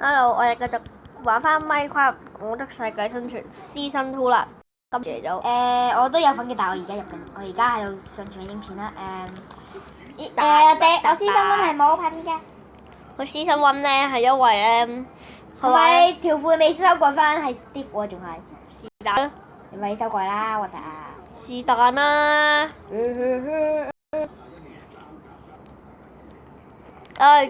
Hello，我哋繼續玩翻 Minecraft 我的世界生存 Season 2啦。今次嚟咗我都有份嘅，但係我而家入緊，我而家喺度上傳影片啦。我 Season 1係冇拍片嘅。個 Season 1咧係因為咧，同埋條褲未收過翻，係 Steve 喎，仲係。是但，你咪收過啦，核突啊！是但啦。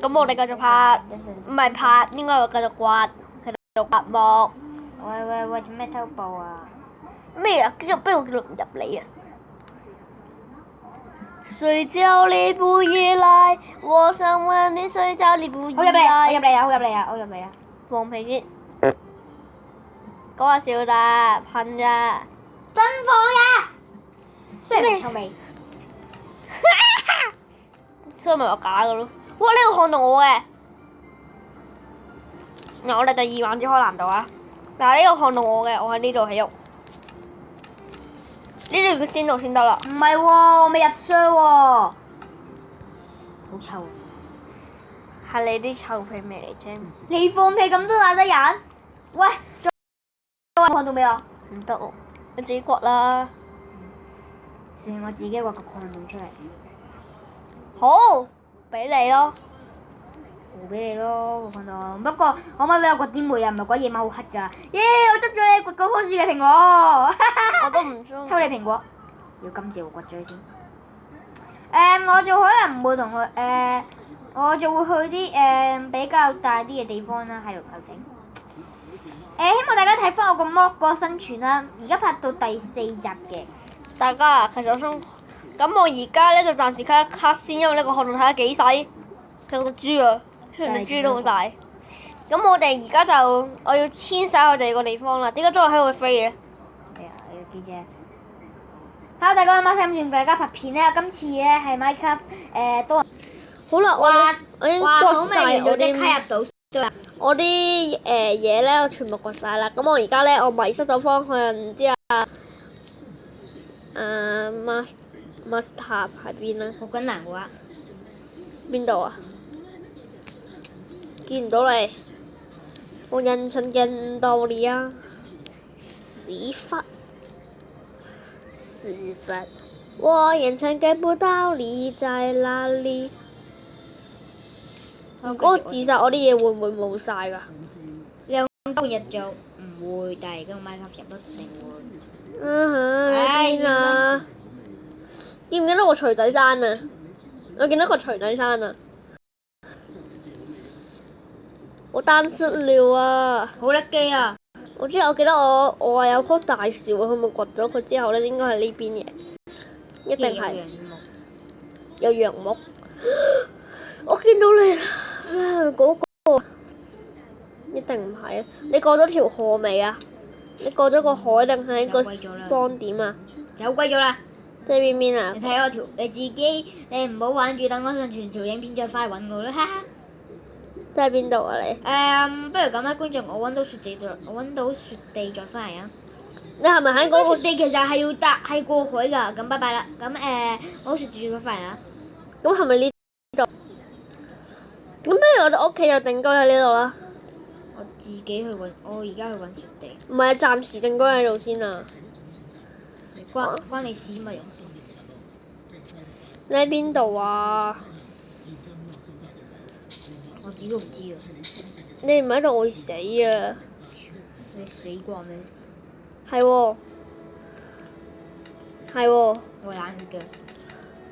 咁我哋繼續拍，唔係拍，應該會繼續掘，繼續掘木。喂，做咩偷步啊？咩啊？邊個叫唔入嚟啊？睡覺你不夜來，我想問你睡覺你不夜來。我入嚟啊！放屁先，講下笑咋，噴咋。真放嘅，雖然臭味。所以咪話假嘅咯。哇！呢個看到我嘅，嗱我哋第2環節開難度啊！但係呢個看到我嘅，我喺呢度起屋，呢度要先到先得啦。唔係喎，我未入箱喎，好臭。係你啲臭屁味嚟啫。你放屁咁都懶得人？喂，再看到未啊？唔得喎，你自己掘啦。我自己掘個礦洞出嚟。好，俾你咯。我俾你咯，個礦洞。不過可唔可以俾我掘啲煤啊？唔係鬼夜晚好黑㗎。耶！我執咗你掘嗰棵樹嘅蘋果。我都唔中意。偷你蘋果，要今朝掘咗佢先。我就可能唔會同佢我就會去啲比較大啲嘅地方啦，喺度整。希望大家睇翻我個 mod 個生存啦，而家拍到第4集嘅。大家啊，其實我想，咁我而家咧就暫時 cut 一 cut 先，因為呢個項目睇下幾細，有個豬啊，雖然隻豬都好大。咁我哋而家就我要遷徙去第2個地方啦。點解中日喺度會飛嘅？係啊，呢個記者。Hello，大家好，生存大家拍片咧，今次咧係 Minecraft 都。好啦，我已經掘晒我啲。即刻入到。我啲嘢咧，我全部掘晒啦。咁我而家咧，我迷失咗方向，唔知Master 喺邊啊？好艱難嘅話。邊度啊？見唔到你，我眼神見唔到你啊！屎忽，我眼神見不到你在哪裡。嗰個自殺我啲嘢會唔會冇晒㗎？兩個日就唔會，但係個 Minecraft 入一定會。你邊啊？見唔見到個錘仔山啊？我見到個錘仔山啊！我單失了啊！好叻機啊！我記得我話有棵大樹，佢咪掘咗佢之後咧，應該係呢邊嘅，一定係有楊木。我見到你啦！嗰個一定唔係啊！你過咗條河未啊？你過咗個海定係一個幫點啊？走鬼咗啦！即係邊啊？你睇我條，你自己你唔好玩住，等我上傳條影片再翻嚟揾我啦，哈哈！即係邊度啊你？不如咁啦，觀眾，我揾到雪地再翻嚟啊！你係咪喺嗰個雪地其實係要係過海㗎？咁拜拜啦！咁我雪地再翻嚟啊！咁係咪呢度？咁不如我哋屋企就定居喺呢度啦。我自己去揾，我而家去揾雪地。唔係，暫時定居喺度先啊。關你事乜用先？你喺邊度啊？我自己都唔知啊。你唔喺度，我會死啊！你死過咩？係喎，係喎。我懶嘅。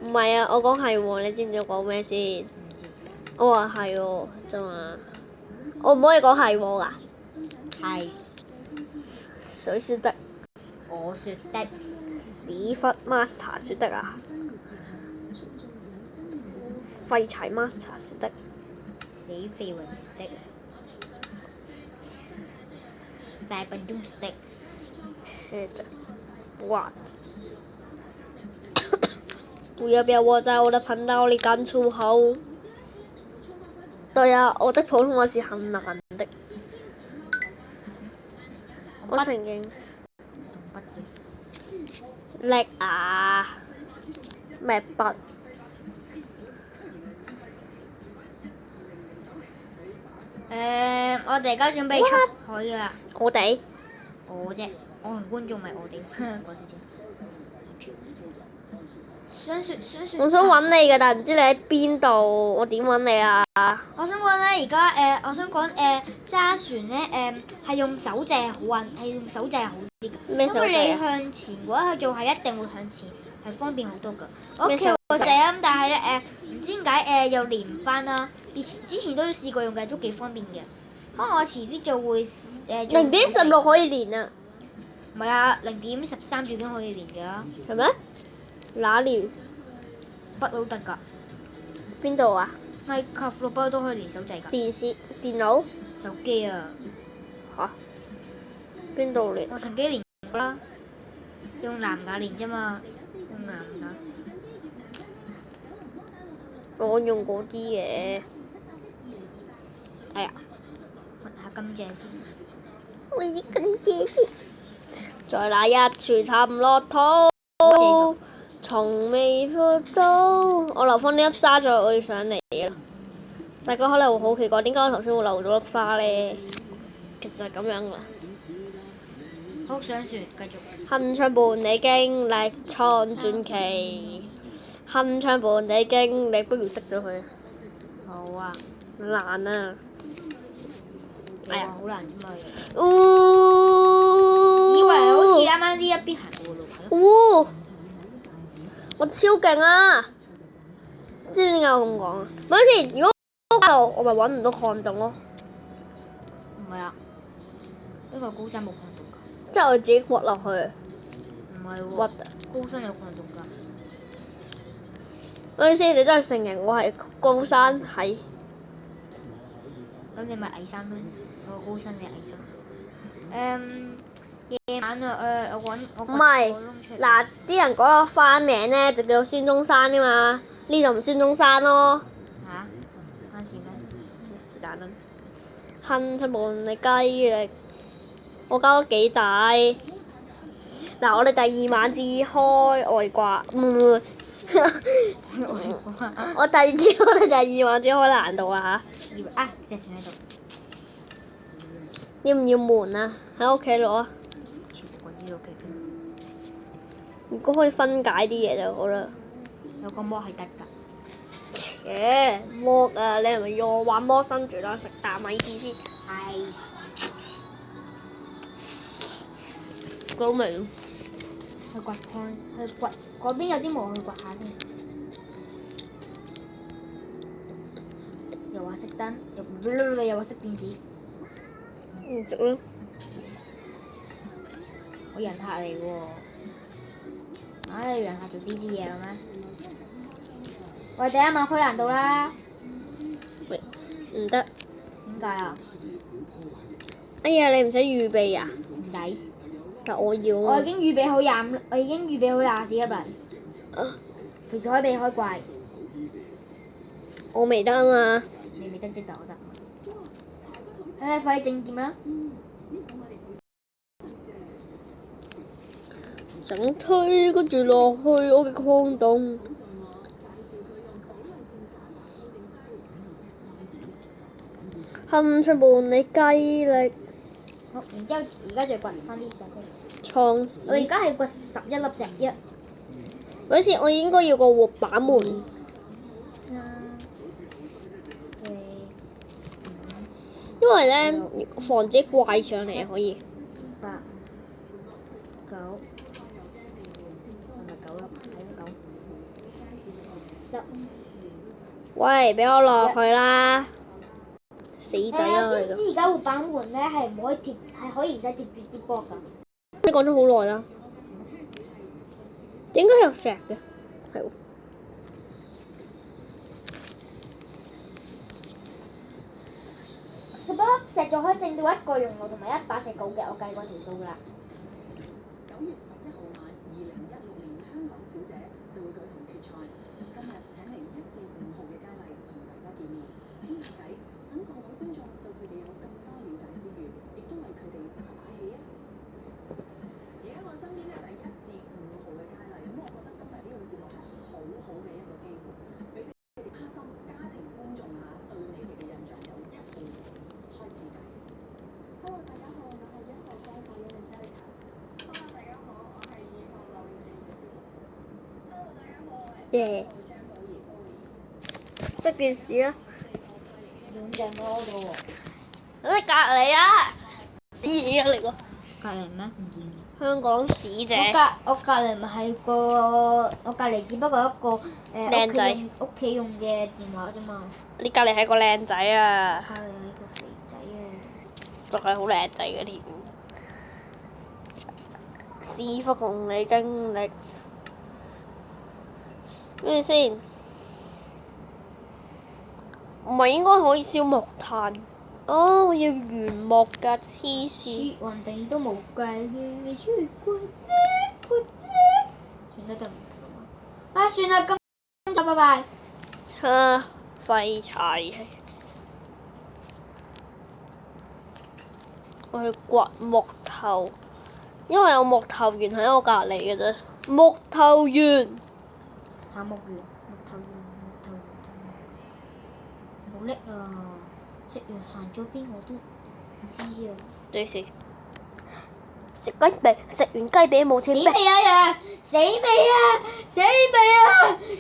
唔係啊，我講係喎，你知唔知我講咩先？我話係喎，啫嘛。我唔可以講係喎㗎。係。誰說的？我說的。屎忽 Master 說的啊！廢柴 Master 說的。死廢話說的。大笨鐘說的。切的。What？不要不要我在我的頻道裡講粗口。對啊，我的普通話是很難的。我承認。叻啊！咩筆？我哋而家準備出海㗎啦。我哋我啫，我同觀眾咪我哋，講笑啫。我想揾你㗎，但唔知你喺邊度，我點揾你啊？我想講咧，而家我想講揸船咧係用手掣係好運，係用手掣係好啲㗎。咩手因為你掣啊？向前嘅話，佢做係一定會向前，係方便好多㗎。我屋企咩手有個掣啊，咁但係咧唔知點解又連唔翻啦。之前都試過用嘅，都幾方便嘅。可能我遲啲就會0.16可以連啊？唔係啊，0.13就已經可以連㗎。係咩？哪連？筆都得㗎，邊度啊？咪及錄筆都可以連手掣㗎。電視、電腦手機啊，嚇？邊度連？我曾經連過啦，用藍牙連啫嘛，用藍牙。我用嗰啲嘅。哎呀，問下金姐先。我要金姐先。在那一處沉落土，從未復到。我留翻呢粒沙再我要上嚟啦。大家可能會好奇怪，點解我頭先會漏咗粒沙咧？其實係咁樣啦。好上船，繼續。鏗鏘伴你經歷創傳奇，鏗鏘伴你經歷，不如熄咗佢。好啊。難啊！哎呀，好難啫嘛。嗚！以為好似啱啱呢一邊行過路係咯。嗚！我超勁啊！知唔知點解我咁講啊？咪先，如果高度我咪揾唔到礦洞咯。唔係啊，呢個高山冇礦洞㗎。即係我自己掘落去。唔係喎。核啊！高山有礦洞㗎。咪先，你真係承認我係高山係？咁你咪矮山咯，我高山你矮山。夜晚啊我唔係，嗱啲人講個花名咧就叫做孫中山㗎嘛，呢度唔孫中山咯。嚇？關事咩？是但啦。鏗鏘伴你雞力，我交咗幾大？嗱，我哋第二晚至開外掛，唔我哋第二晚至開難度啊嚇！以為啊，隻船喺度。要唔要門啊？喺屋企攞啊！全部嗰啲屋企邊？如果可以分解啲嘢就好啦。有個魔係得㗎。切剝啊！你係咪要我玩魔生住啦？食啖米線先。係。好味。去掘礦，去掘嗰邊有啲毛，去掘下先。又話熄燈，又話熄電視。唔食咯。我人客嚟喎。啊！你人客做呢啲嘢嘅咩？喂，第一晚開難度啦。喂，唔得。點解啊？哎呀，你唔使預備啊？唔使。但我要。我已經預備好24粒啦。隨時可以俾你開怪。我未得啊嘛。你未得即但我得。快啲整劍啦！整推跟住落去我嘅礦洞。鏗鏘伴你雞力。好，然之後而家再掘翻啲石先。創始。我而家係掘11粒石嗰時我應該要個活板門。3、4、5。因為咧，防止怪上嚟可以。8、9，係咪9粒？係9。10。喂，俾我落去啦！死仔啊！知唔知而家活板門咧係唔可以貼，係可以唔使貼住啲波㗎？你講咗好耐啦。點解有石嘅？係喎。11粒石就可以整到1個熔爐同埋1把石鎬嘅，我計過條數㗎啦。9月11號晚，2016年香港小姐就會舉行決賽。今日請嚟1至5號嘅佳麗同大家見面，傾下偈，等各位觀眾對佢哋有更多了解之餘，亦都為佢哋打打氣啊！而家我身邊咧就係1至5號嘅佳麗，咁我覺得今日呢個節目係好好嘅一個機會，俾你哋花心家庭觀眾啊對你哋嘅印象有一半開始介紹。耶！熄電視啦！兩隻貓到喎。喺隔離啊！屎嘢嚟喎！隔離咩？唔見。香港屎姐。我隔離咪係我隔離只不過一個靚仔屋企用嘅電話啫嘛。你隔離係個靚仔啊！隔離係個肥仔啊！仲係好靚仔嘅添。屎忽共你經歷。跟住先，唔係應該可以燒木炭？哦，我要原木㗎，黐線！橫地都冇計，你出去滾算得得唔得啊？算啦，今集拜拜。嚇，廢柴！我去掘木頭，因為有木頭園喺我隔離嘅啫。木頭園。跑木園，木頭園，好叻啊！食完行咗邊我都唔知啊。對時食雞髀，食完雞髀冇錢死未啊羊！死未啊！死未啊！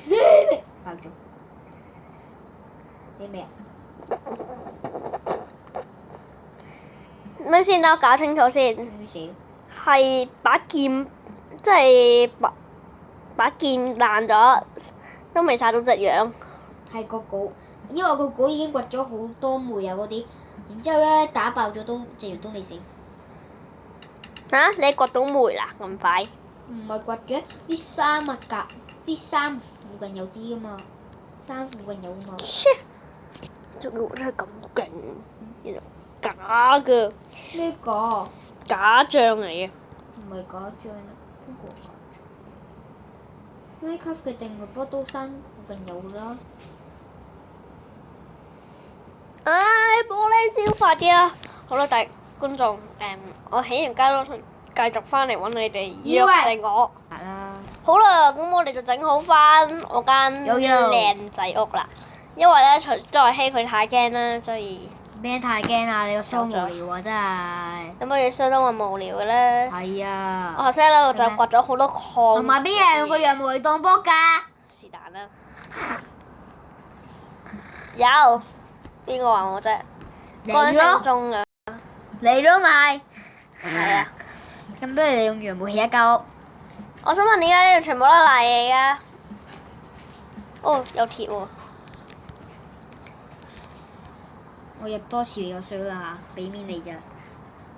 死未！爆咗！死未啊？咪先，等我搞清楚先。終於死。係把劍，即係把劍爛咗，都未殺到隻羊。係個稿，因為個稿已經掘咗好多煤啊嗰啲，然之後咧打爆咗都隻羊都未死。嚇！你掘到煤啦咁快？唔係掘嘅，啲衫啊啲衫附近有啲噶嘛，衫附近有嘛。切！仲要真係咁勁，原來假㗎，呢個假象嚟嘅。唔係假象啦，邊個假象？Minecraft 嘅定律不都山附近有啦。唉，玻璃燒快啲啦！好啦，大觀眾，我起完家都繼續翻嚟揾你哋約定我。係啦。好啦，咁我哋就整好翻我間靚仔屋啦。因為咧，除咗希佢太驚啦，所以。咩太驚啊！你個雙無聊啊，真係。有乜嘢相當話無聊嘅咧？係啊。我頭先喺度就掘咗好多礦。同埋邊有人用個羊毛嚟當波㗎？是但啦。有。邊個話我啫？乾聲中啊！你都買。係啊。咁不如你用羊毛起一間屋。我想問點解呢度全部都係泥嚟㗎？哦，有鐵喎。我入多次你就衰啦嚇，俾面你咋？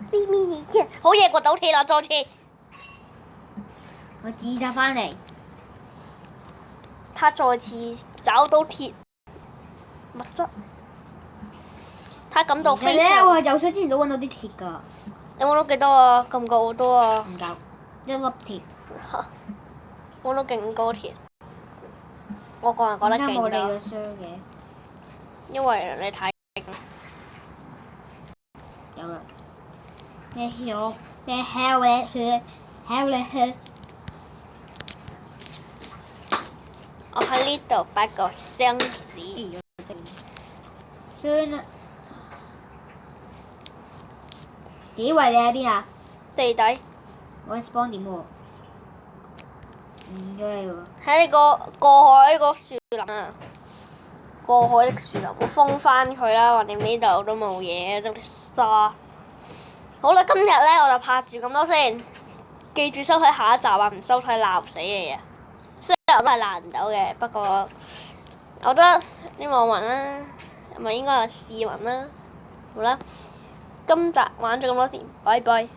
俾面你啫！好嘢，掘到鐵啦，再次。我自殺翻嚟。他再次找到鐵物質。他感到非其實咧，常。我係走水之前都揾到啲鐵㗎。你揾到幾多啊？夠唔夠好多啊？唔夠，一粒鐵。揾到勁多鐵。我個人覺得勁冇你多。個衰嘅。因為你睇。有啦。咩 hell 咩 hell 咧 hell 咧 hell。我喺呢度擺個箱子。算啦。幾位你喺邊啊？地底。我喺 spawn 點喎？唔咗你喎。喺呢個過海個樹林啊！過海的樹林，我封翻佢啦，橫掂呢度都冇嘢，都啲沙。好啦，今日咧我就拍住咁多先，記住收睇下一集啊！唔收睇鬧死你啊！雖然我都係鬧唔到嘅，不過我覺得啲網民啦，咪應該係市民啦。好啦，今集玩咗咁多先，拜拜。